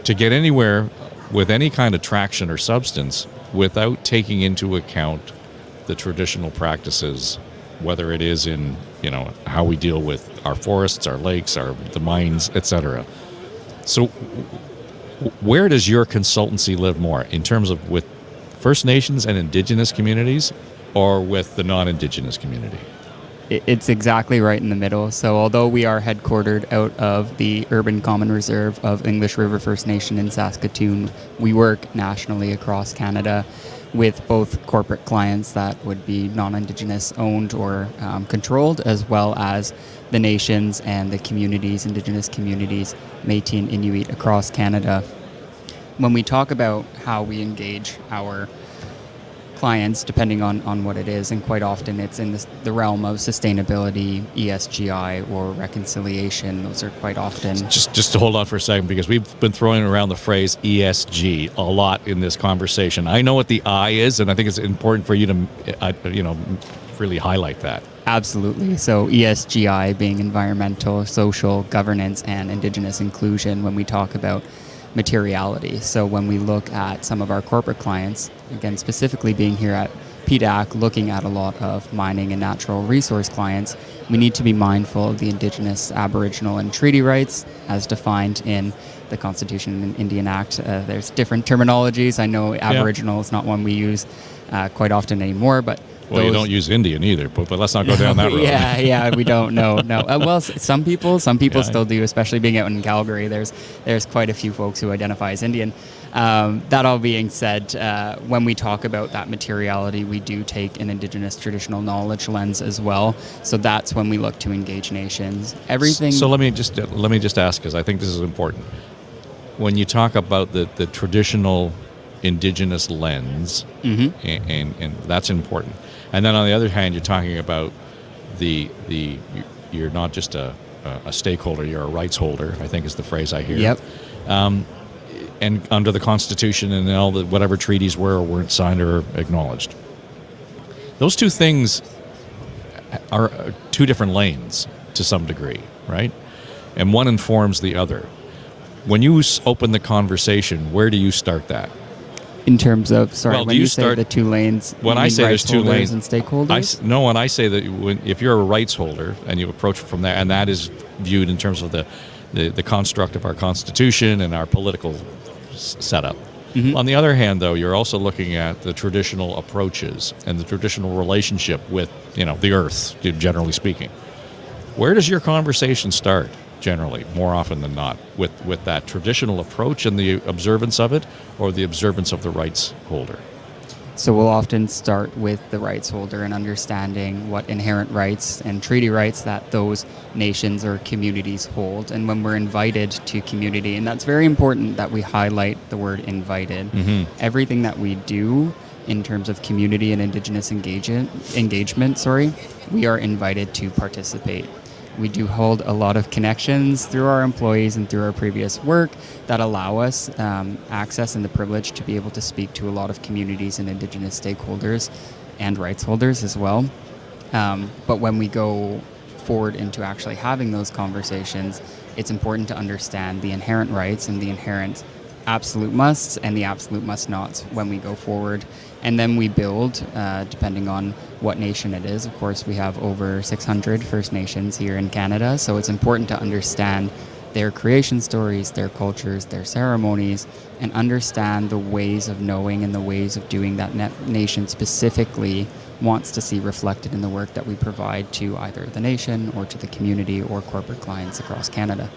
to get anywhere with any kind of traction or substance without taking into account the traditional practices, whether it is in, how we deal with our forests, our lakes, the mines, etc. So where does your consultancy live more, in terms of with First Nations and Indigenous communities, or with the non-Indigenous community? It's exactly right in the middle. So although we are headquartered out of the Urban Common Reserve of English River First Nation in Saskatoon, we work nationally across Canada with both corporate clients that would be non-Indigenous owned or controlled, as well as the nations and the communities, Indigenous communities, Métis and Inuit across Canada. When we talk about how we engage our clients, depending on what it is, and quite often it's in the realm of sustainability, ESGI, or reconciliation. Those are quite often... Just to hold on for a second, because we've been throwing around the phrase ESG a lot in this conversation. I know what the I is, and I think it's important for you to, really highlight that. Absolutely. So ESGI being environmental, social, governance, and Indigenous inclusion when we talk about materiality. So when we look at some of our corporate clients, again, specifically being here at PDAC, looking at a lot of mining and natural resource clients, we need to be mindful of the Indigenous, Aboriginal, and treaty rights as defined in the Constitution and Indian Act. There's different terminologies. I know Aboriginal is not one we use quite often anymore, but well, you don't use Indian either, but let's not go down that road. Yeah, we don't. No. Well, some people still do, especially being out in Calgary. There's quite a few folks who identify as Indian. That all being said, when we talk about that materiality, we do take an Indigenous traditional knowledge lens as well. So that's when we look to engage nations. Everything. So let me just ask, because I think this is important. When you talk about the traditional Indigenous lens, and that's important. And then on the other hand, you're talking about you're not just a stakeholder, you're a rights holder, I think is the phrase I hear. Yep. And under the Constitution and all the whatever treaties were or weren't signed or acknowledged. Those two things are two different lanes to some degree, right? And one informs the other. When you open the conversation, where do you start that? In terms of, when you say start the two lanes, when I say there's two lanes and stakeholders? When I say that if you're a rights holder and you approach it from there, and that is viewed in terms of the construct of our Constitution and our political setup. On the other hand, though, you're also looking at the traditional approaches and the traditional relationship with, the earth, generally speaking. Where does your conversation start? Generally, more often than not, with that traditional approach and the observance of it, or the observance of the rights holder? So we'll often start with the rights holder and understanding what inherent rights and treaty rights that those nations or communities hold. And when we're invited to community, and that's very important that we highlight the word invited, everything that we do in terms of community and Indigenous engagement, we are invited to participate. We do hold a lot of connections through our employees and through our previous work that allow us access and the privilege to be able to speak to a lot of communities and Indigenous stakeholders and rights holders as well. But when we go forward into actually having those conversations, it's important to understand the inherent rights and the inherent absolute musts and the absolute must nots when we go forward. And then we build, depending on what nation it is. Of course, we have over 600 First Nations here in Canada, so it's important to understand their creation stories, their cultures, their ceremonies, and understand the ways of knowing and the ways of doing that nation specifically wants to see reflected in the work that we provide to either the nation or to the community or corporate clients across Canada.